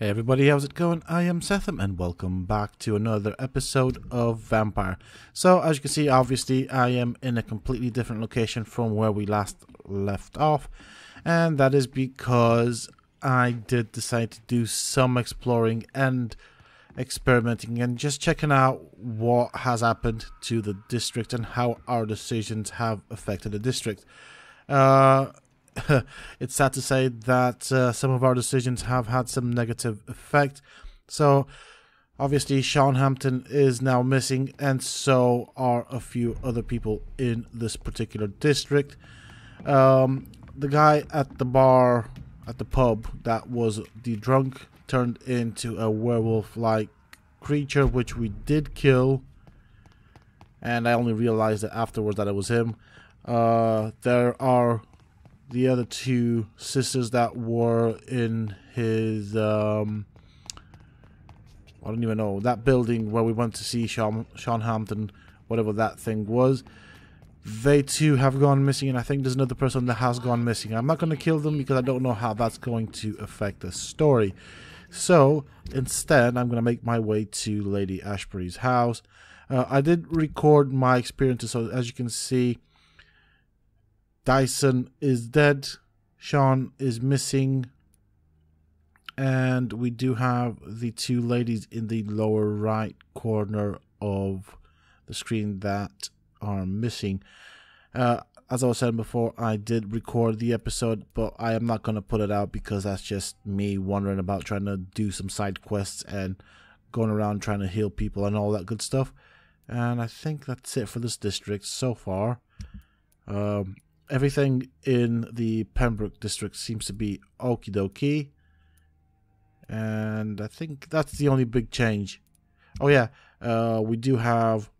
Hey everybody, how's it going? I am Sethum and welcome back to another episode of Vampyr. So as you can see, obviously I am in a completely different location from where we last left off, and that is because I did decide to do some exploring and experimenting and just checking out what has happened to the district and how our decisions have affected the district. It's sad to say that some of our decisions have had some negative effect. So obviously Sean Hampton is now missing, and so are a few other people in this particular district. The guy at the bar, at the pub, that was the drunk, turned into a werewolf-like creature, which we did kill, and I only realized that afterwards that it was him. There are the other two sisters that were in his I don't even know, that building where we went to see Sean Hampton, whatever that thing was. They too have gone missing, and I think there's another person that has gone missing. I'm not going to kill them because I don't know how that's going to affect the story. So instead I'm going to make my way to Lady Ashbury's house. I did record my experiences, so as you can see, Dyson is dead, Sean is missing, and we do have the two ladies in the lower right corner of the screen that are missing. As I was saying before, I did record the episode, but I am not going to put it out because that's just me wandering about trying to do some side quests and going around trying to heal people and all that good stuff. And I think that's it for this district so far. Everything in the Pembroke district seems to be okie dokie, and I think that's the only big change. Oh yeah, we do have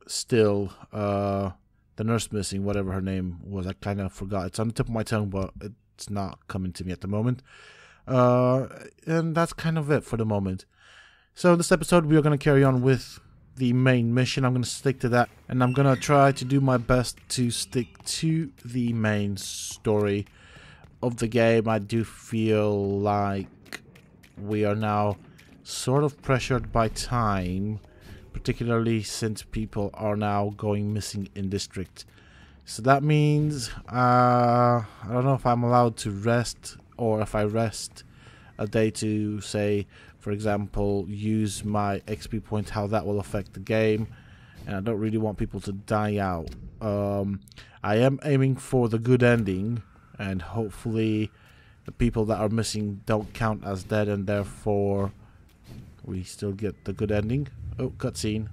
still the nurse missing, whatever her name was. I kind of forgot. It's on the tip of my tongue, but it's not coming to me at the moment. And that's kind of it for the moment. So in this episode, we are going to carry on with the main mission. I'm going to stick to that, and I'm going to try to do my best to stick to the main story of the game. I do feel like we are now sort of pressured by time, particularly since people are now going missing in district. So that means I don't know if I'm allowed to rest, or if I rest a day to, say, for example, use my XP point, how that will affect the game. And I don't really want people to die out. I am aiming for the good ending, and hopefully the people that are missing don't count as dead, and therefore we still get the good ending. Oh, cutscene.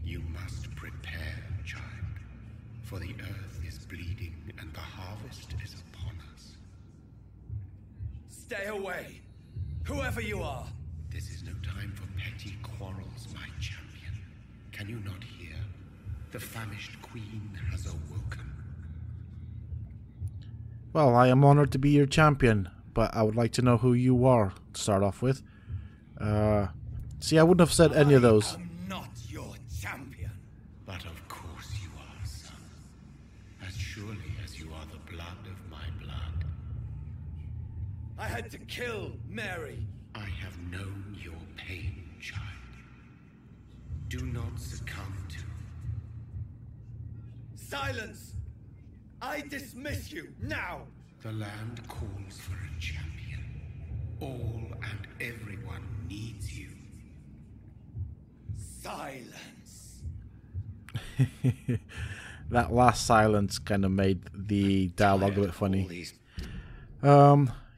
You must prepare, child, for the earth is bleeding and the harvest is upon us. Stay away, whoever you are. This is no time for petty quarrels, my champion. Can you not hear? The famished queen has awoken. Well, I am honored to be your champion, but I would like to know who you are to start off with. See, I wouldn't have said any of those. I am not your champion. But of course you are, son. As surely as you are the blood of my blood. I had to kill Mary. I have known your pain, child. Do not succumb to... Silence! I dismiss you, now! The land calls for a champion. All and everyone needs you. Silence! That last silence kind of made the dialogue a bit funny.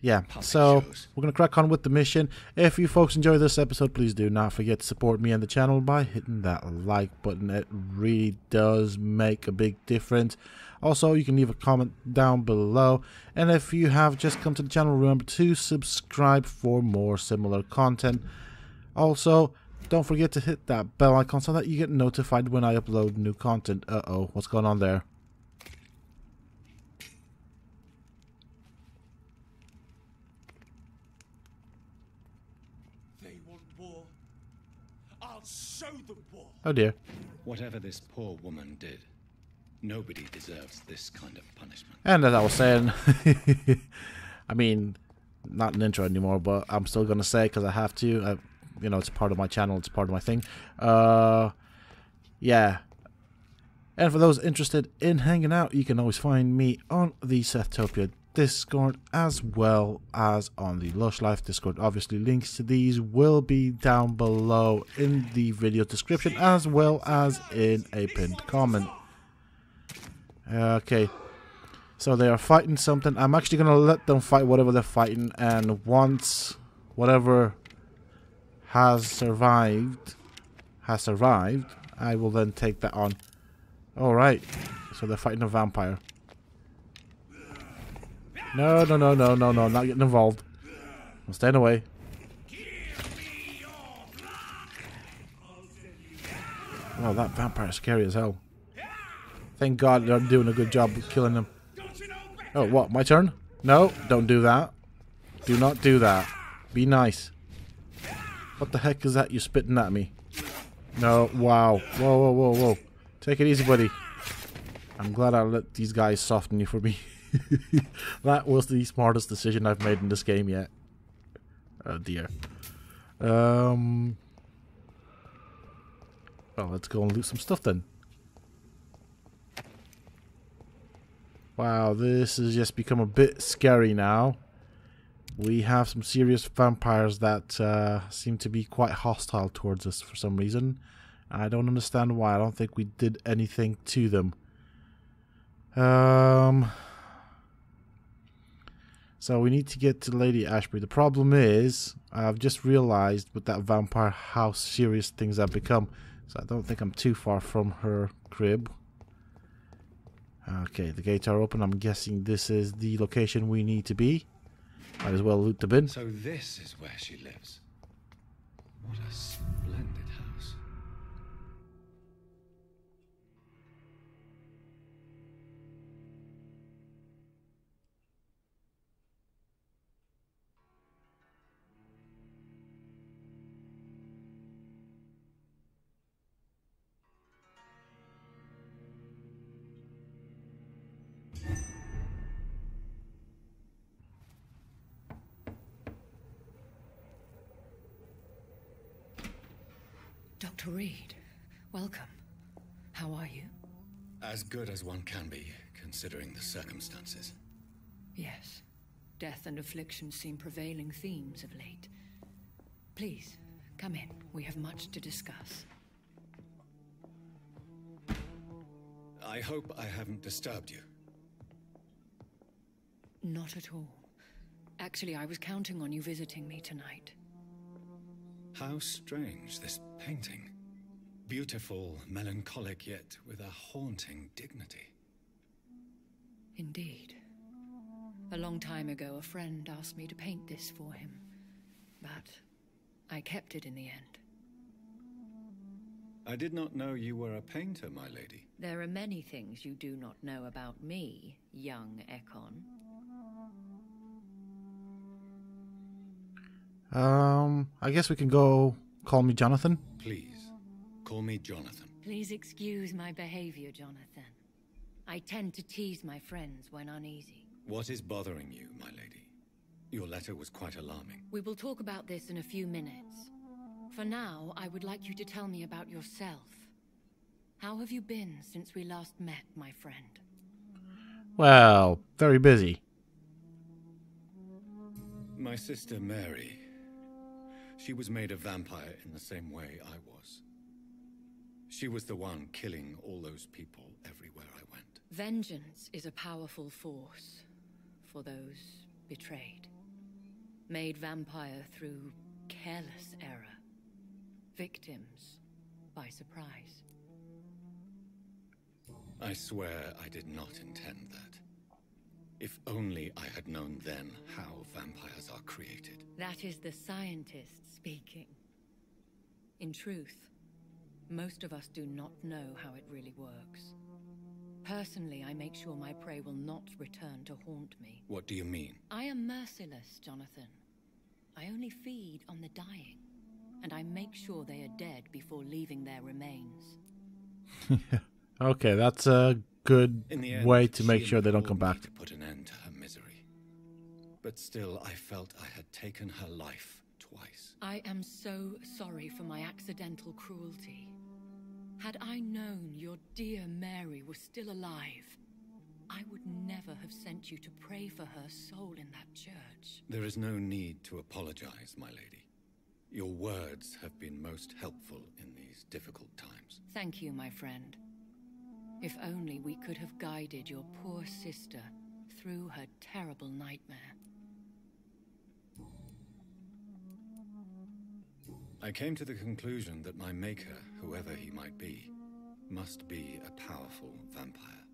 Yeah, so we're going to crack on with the mission. If you folks enjoy this episode, please do not forget to support me and the channel by hitting that like button. It really does make a big difference. Also, you can leave a comment down below. And if you have just come to the channel, remember to subscribe for more similar content. Also, don't forget to hit that bell icon so that you get notified when I upload new content. Uh-oh, what's going on there? They want war. I'll show them war. Oh dear. Whatever this poor woman did, Nobody deserves this kind of punishment. And as I was saying, I mean, not an intro anymore, but I'm still gonna say because I have to. You know, it's part of my channel. It's part of my thing. Yeah. And for those interested in hanging out, you can always find me on the Sethtopia Discord as well as on the Lush Life Discord. Obviously, links to these will be down below in the video description as well as in a pinned comment. Okay. So they are fighting something. I'm actually going to let them fight whatever they're fighting. And once whatever has survived, I will then take that on. Alright. So they're fighting a vampire. No, no, no, no, no, no. Not getting involved. I'm staying away. Oh, that vampire is scary as hell. Thank God they're doing a good job of killing them. Oh, what? My turn? No, don't do that. Do not do that. Be nice. What the heck is that you're spitting at me? No, wow. Whoa, whoa, whoa, whoa. Take it easy, buddy. I'm glad I let these guys soften you for me. That was the smartest decision I've made in this game yet. Oh dear. Well, let's go and loot some stuff then. Wow, this has just become a bit scary now. We have some serious vampires that seem to be quite hostile towards us for some reason. I don't understand why. I don't think we did anything to them. So we need to get to Lady Ashbury. The problem is, I've just realized with that vampire how serious things have become. So I don't think I'm too far from her crib. Okay, the gates are open. I'm guessing this is the location we need to be. Might as well loot the bin. So this is where she lives. What a splendid house. Dr. Reed, welcome. How are you? As good as one can be, considering the circumstances. Yes. Death and affliction seem prevailing themes of late. Please, come in. We have much to discuss. I hope I haven't disturbed you. Not at all. Actually, I was counting on you visiting me tonight. How strange, this painting. Beautiful, melancholic, yet with a haunting dignity. Indeed. A long time ago, a friend asked me to paint this for him. But I kept it in the end. I did not know you were a painter, my lady. There are many things you do not know about me, young Ekon. I guess we can go call me Jonathan. Please, call me Jonathan. Please excuse my behavior, Jonathan. I tend to tease my friends when uneasy. What is bothering you, my lady? Your letter was quite alarming. We will talk about this in a few minutes. For now, I would like you to tell me about yourself. How have you been since we last met, my friend? Well, very busy. My sister Mary. She was made a vampire in the same way I was. She was the one killing all those people everywhere I went. Vengeance is a powerful force for those betrayed. Made vampire through careless error. Victims by surprise. I swear I did not intend that. If only I had known then how vampires are created. That is the scientist speaking. In truth, most of us do not know how it really works. Personally, I make sure my prey will not return to haunt me. What do you mean? I am merciless, Jonathan. I only feed on the dying, and I make sure they are dead before leaving their remains. Okay, that's good In the end, way to make she sure they don't come implored back. me to put an end to her misery. But still, I felt I had taken her life twice. I am so sorry for my accidental cruelty. Had I known your dear Mary was still alive, I would never have sent you to pray for her soul in that church. There is no need to apologize, my lady. Your words have been most helpful in these difficult times. Thank you, my friend. If only we could have guided your poor sister through her terrible nightmare. I came to the conclusion that my maker, whoever he might be, must be a powerful vampire.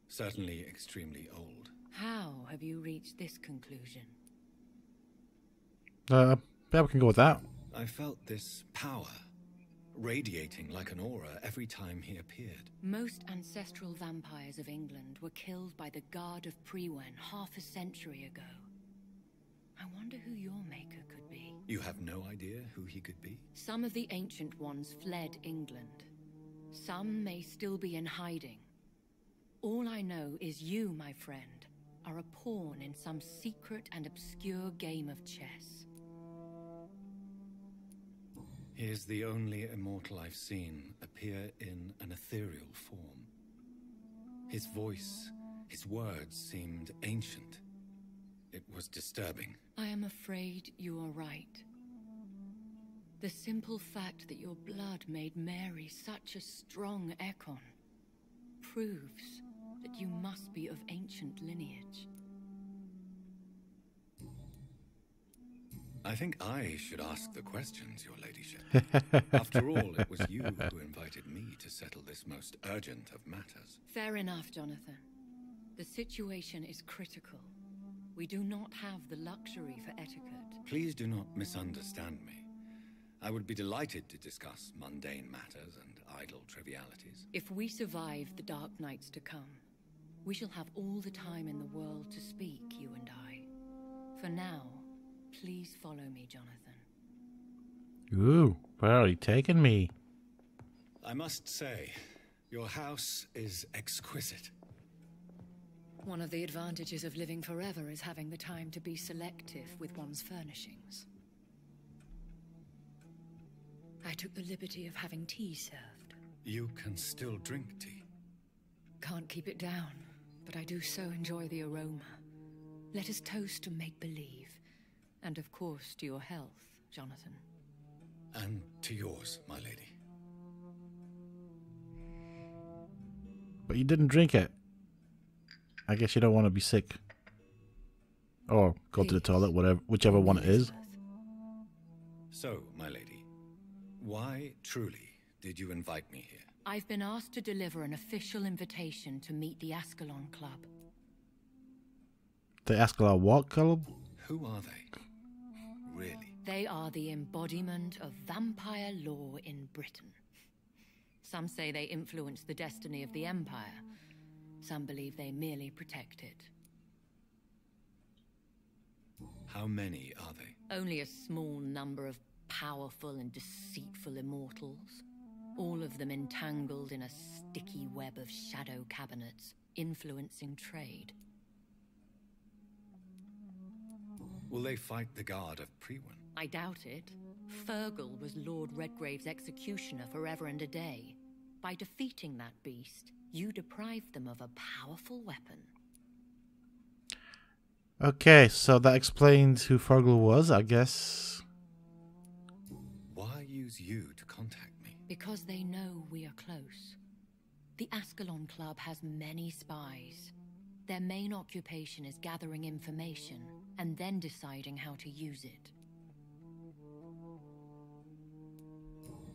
Certainly extremely old. How have you reached this conclusion? Yeah, we can go with that. I felt this power radiating like an aura every time he appeared. Most ancestral vampires of England were killed by the Guard of Prewen half a century ago. I wonder who your maker could be. You have no idea who he could be? Some of the ancient ones fled England. Some may still be in hiding. All I know is you, my friend, are a pawn in some secret and obscure game of chess. He is the only immortal I've seen appear in an ethereal form. His voice, his words seemed ancient. It was disturbing. I am afraid you are right. The simple fact that your blood made Mary such a strong Ekon proves that you must be of ancient lineage. I think I should ask the questions, your ladyship. After all, it was you who invited me to settle this most urgent of matters. Fair enough, Jonathan. The situation is critical. We do not have the luxury for etiquette. Please do not misunderstand me. I would be delighted to discuss mundane matters and idle trivialities. If we survive the dark nights to come, we shall have all the time in the world to speak, you and I. For now, please follow me, Jonathan. Ooh, where are you taking me? I must say, your house is exquisite. One of the advantages of living forever is having the time to be selective with one's furnishings. I took the liberty of having tea served. You can still drink tea. Can't keep it down, but I do so enjoy the aroma. Let us toast to make-believe. And of course, to your health, Jonathan. And to yours, my lady. But you didn't drink it. I guess you don't want to be sick. Or go to the toilet, whichever one it is. So, my lady, why truly did you invite me here? I've been asked to deliver an official invitation to meet the Ascalon Club. The Ascalon what club? Who are they? Really? They are the embodiment of vampire law in Britain. Some say they influence the destiny of the Empire. Some believe they merely protect it. How many are they? Only a small number of powerful and deceitful immortals. All of them entangled in a sticky web of shadow cabinets, influencing trade. Will they fight the Guard of Prewen? I doubt it. Fergal was Lord Redgrave's executioner forever and a day. By defeating that beast, you deprived them of a powerful weapon. Okay, so that explains who Fergal was, I guess. Why use you to contact me? Because they know we are close. The Ascalon Club has many spies. Their main occupation is gathering information and then deciding how to use it.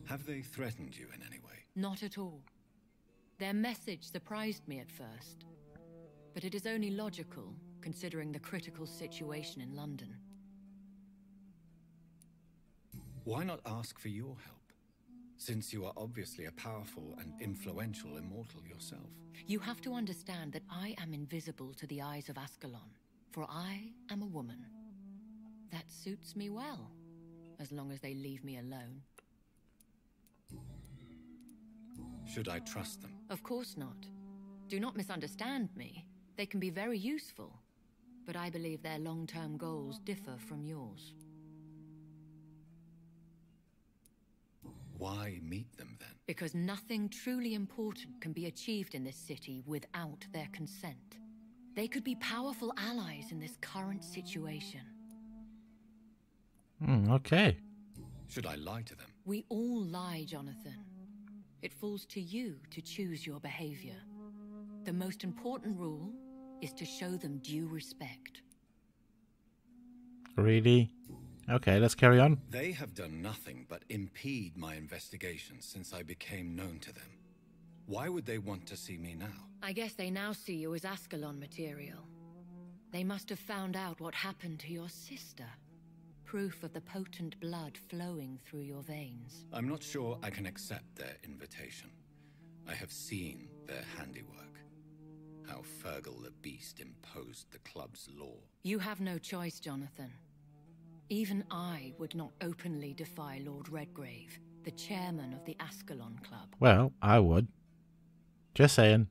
Have they threatened you in any way? Not at all. Their message surprised me at first, but it is only logical, considering the critical situation in London. Why not ask for your help, since you are obviously a powerful and influential immortal yourself? You have to understand that I am invisible to the eyes of Ascalon, for I am a woman. That suits me well, as long as they leave me alone. Should I trust them? Of course not. Do not misunderstand me. They can be very useful, but I believe their long-term goals differ from yours. Why meet them then? Because nothing truly important can be achieved in this city without their consent. They could be powerful allies in this current situation. Okay. Should I lie to them? We all lie, Jonathan. It falls to you to choose your behavior. The most important rule is to show them due respect. Really? Okay, let's carry on. They have done nothing but impede my investigation since I became known to them. Why would they want to see me now? I guess they now see you as Ascalon material. They must have found out what happened to your sister. Proof of the potent blood flowing through your veins. I'm not sure I can accept their invitation. I have seen their handiwork. How Fergal the Beast imposed the club's law. You have no choice, Jonathan. Even I would not openly defy Lord Redgrave, the chairman of the Ascalon Club. Well, I would. Just saying.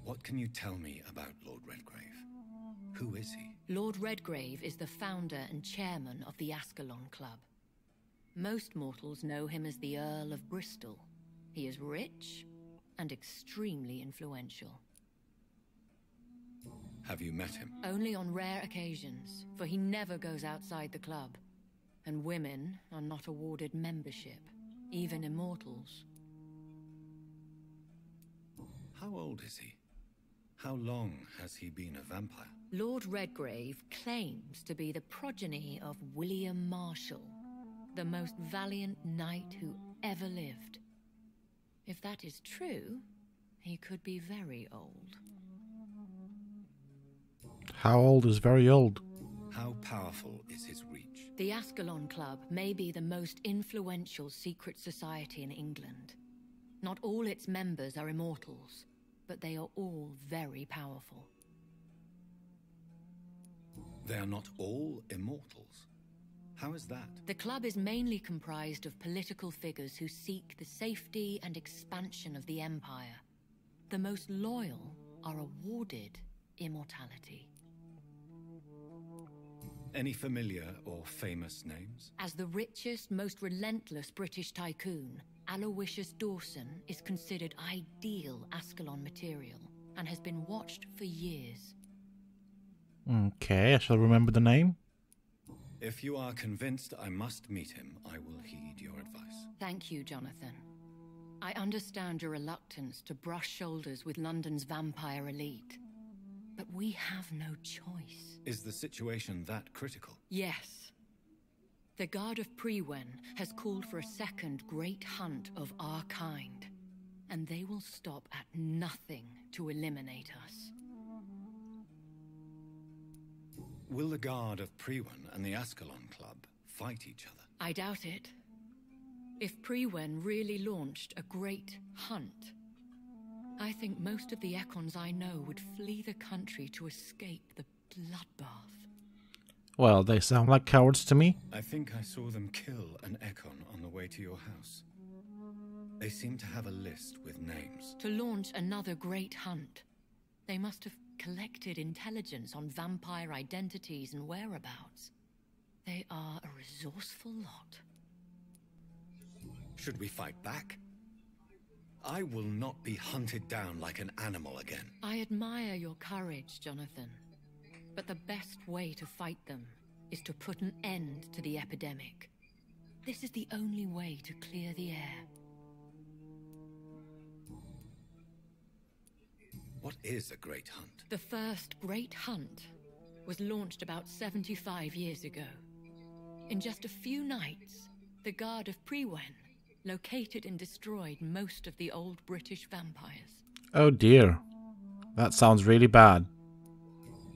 What can you tell me about Lord Redgrave? Who is he? Lord Redgrave is the founder and chairman of the Ascalon Club. Most mortals know him as the Earl of Bristol. He is rich and extremely influential. Have you met him? Only on rare occasions, for he never goes outside the club. And women are not awarded membership, even immortals. How old is he? How long has he been a vampire? Lord Redgrave claims to be the progeny of William Marshall, the most valiant knight who ever lived. If that is true, he could be very old. How old is very old? How powerful is his reach? The Ascalon Club may be the most influential secret society in England. Not all its members are immortals, but they are all very powerful. They are not all immortals. How is that? The club is mainly comprised of political figures who seek the safety and expansion of the Empire. The most loyal are awarded immortality. Any familiar or famous names? As the richest, most relentless British tycoon, Aloysius Dawson is considered ideal Ascalon material and has been watched for years. Okay, I shall remember the name. If you are convinced I must meet him, I will heed your advice. Thank you, Jonathan. I understand your reluctance to brush shoulders with London's vampire elite, but we have no choice. Is the situation that critical? Yes. The Guard of Prewen has called for a second great hunt of our kind, and they will stop at nothing to eliminate us. Will the Guard of Prewen and the Ascalon Club fight each other? I doubt it. If Prewen really launched a great hunt, I think most of the Econs I know would flee the country to escape the bloodbath. Well, they sound like cowards to me. I think I saw them kill an Econ on the way to your house. They seem to have a list with names. To launch another great hunt, they must have collected intelligence on vampire identities and whereabouts. They are a resourceful lot. Should we fight back? I will not be hunted down like an animal again. I admire your courage, Jonathan. But the best way to fight them is to put an end to the epidemic. This is the only way to clear the air. What is a great hunt? The first great hunt was launched about 75 years ago. In just a few nights, the Guard of Prewen located and destroyed most of the old British vampires. Oh dear. That sounds really bad.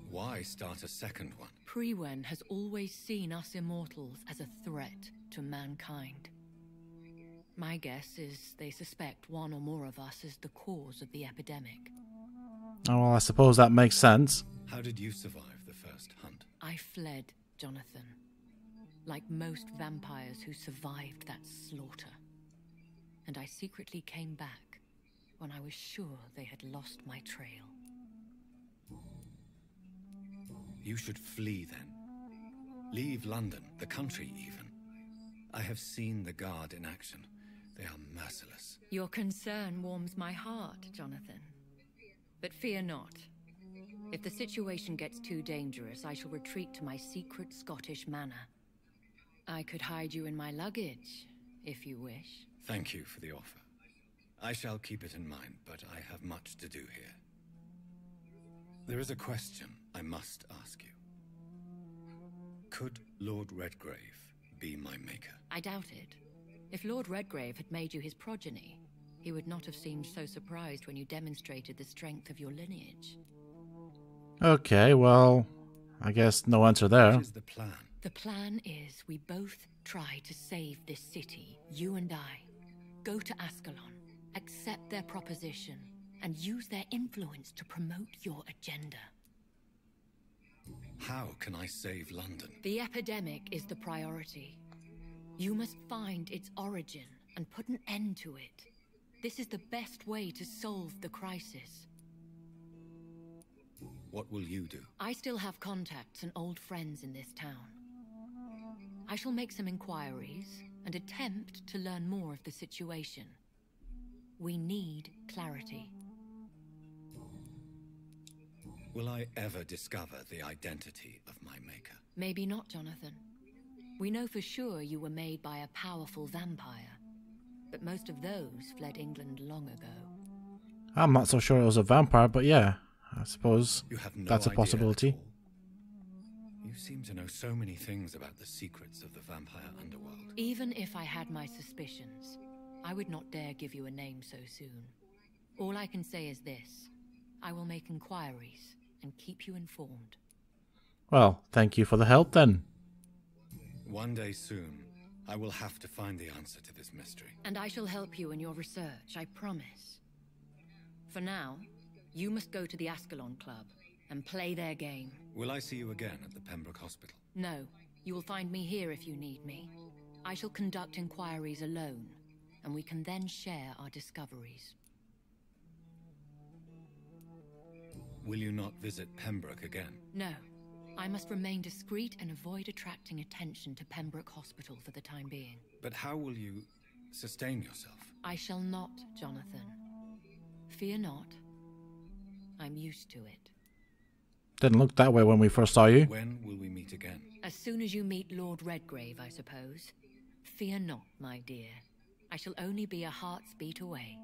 Why start a second one? Prewen has always seen us immortals as a threat to mankind. My guess is they suspect one or more of us is the cause of the epidemic. Oh, well, I suppose that makes sense. How did you survive the first hunt? I fled, Jonathan. Like most vampires who survived that slaughter. And I secretly came back, when I was sure they had lost my trail. You should flee then. Leave London, the country even. I have seen the Guard in action. They are merciless. Your concern warms my heart, Jonathan. But fear not. If the situation gets too dangerous, I shall retreat to my secret Scottish manor. I could hide you in my luggage, if you wish. Thank you for the offer. I shall keep it in mind, but I have much to do here. There is a question I must ask you. Could Lord Redgrave be my maker? I doubt it. If Lord Redgrave had made you his progeny, he would not have seemed so surprised when you demonstrated the strength of your lineage. Okay, well, I guess no answer there. What is the plan? The plan is we both try to save this city, you and I. Go to Ascalon, accept their proposition, and use their influence to promote your agenda. How can I save London? The epidemic is the priority. You must find its origin and put an end to it. This is the best way to solve the crisis. What will you do? I still have contacts and old friends in this town. I shall make some inquiries and attempt to learn more of the situation. We need clarity. Will I ever discover the identity of my maker? Maybe not, Jonathan. We know for sure you were made by a powerful vampire, but most of those fled England long ago. I'm not so sure it was a vampire, but yeah, I suppose You have no that's a idea possibility. at all. You seem to know so many things about the secrets of the vampire underworld. Even if I had my suspicions, I would not dare give you a name so soon. All I can say is this. I will make inquiries and keep you informed. Well, thank you for the help then. One day soon, I will have to find the answer to this mystery. And I shall help you in your research, I promise. For now, you must go to the Ascalon Club and play their game. Will I see you again at the Pembroke Hospital? No, you will find me here if you need me. I shall conduct inquiries alone, and we can then share our discoveries. Will you not visit Pembroke again? No, I must remain discreet and avoid attracting attention to Pembroke Hospital for the time being. But how will you sustain yourself? I shall not, Jonathan. Fear not. I'm used to it. Didn't look that way when we first saw you. When will we meet again? As soon as you meet Lord Redgrave, I suppose. Fear not, my dear. I shall only be a heart's beat away.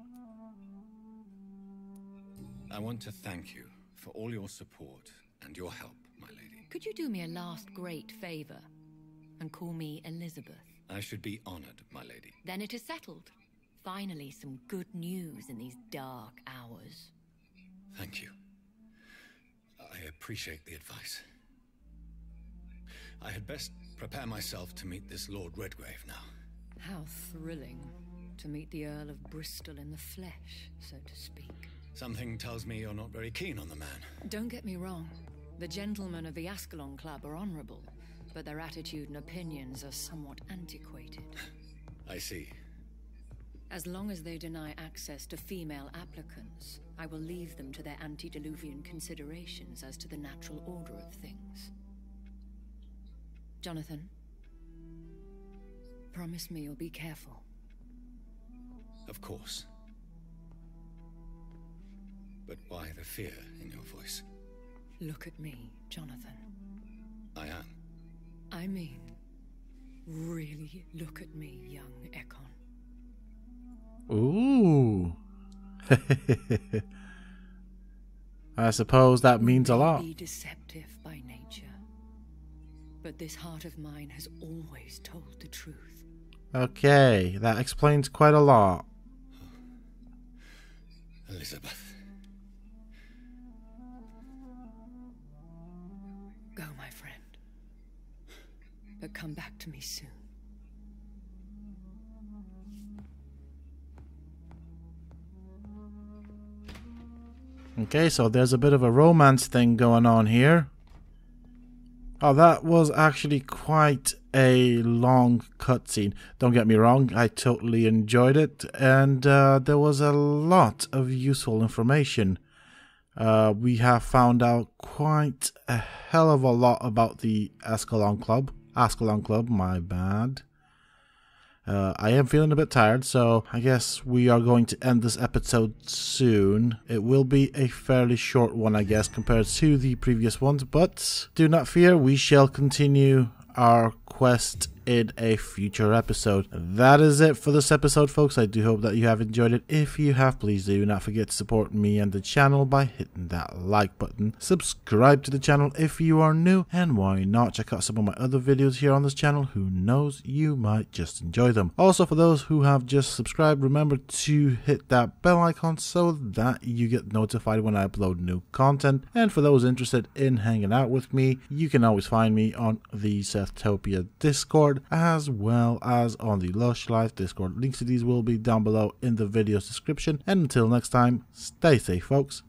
I want to thank you for all your support and your help, my lady. Could you do me a last great favor and call me Elizabeth? I should be honored, my lady. Then it is settled. Finally, some good news in these dark hours. Thank you. I appreciate the advice. I had best prepare myself to meet this Lord Redgrave now. How thrilling to meet the Earl of Bristol in the flesh, so to speak. Something tells me you're not very keen on the man. Don't get me wrong. The gentlemen of the Ascalon Club are honorable, but their attitude and opinions are somewhat antiquated. I see. As long as they deny access to female applicants, I will leave them to their antediluvian considerations as to the natural order of things. Jonathan, promise me you'll be careful. Of course. But why the fear in your voice? Look at me, Jonathan. I am. I mean, really look at me, young Ekon. Ooh. I suppose that means a lot. Be deceptive by nature, but this heart of mine has always told the truth. Okay, that explains quite a lot. Elizabeth. Go, my friend. But come back to me soon. Okay, so there's a bit of a romance thing going on here. Oh, that was actually quite a long cutscene. Don't get me wrong, I totally enjoyed it, and there was a lot of useful information. We have found out quite a hell of a lot about the Ascalon Club, my bad. I am feeling a bit tired, so I guess we are going to end this episode soon. It will be a fairly short one, I guess, compared to the previous ones, but do not fear, we shall continue our quest in a future episode. That is it for this episode, folks. I do hope that you have enjoyed it. If you have, please do not forget to support me and the channel by hitting that like button. Subscribe to the channel if you are new, and why not check out some of my other videos here on this channel. Who knows, you might just enjoy them. Also, for those who have just subscribed, remember to hit that bell icon so that you get notified when I upload new content. And for those interested in hanging out with me, you can always find me on the Sethtopia Discord, as well as on the Lush Life Discord. Links to these will be down below in the video's description. And until next time, stay safe, folks.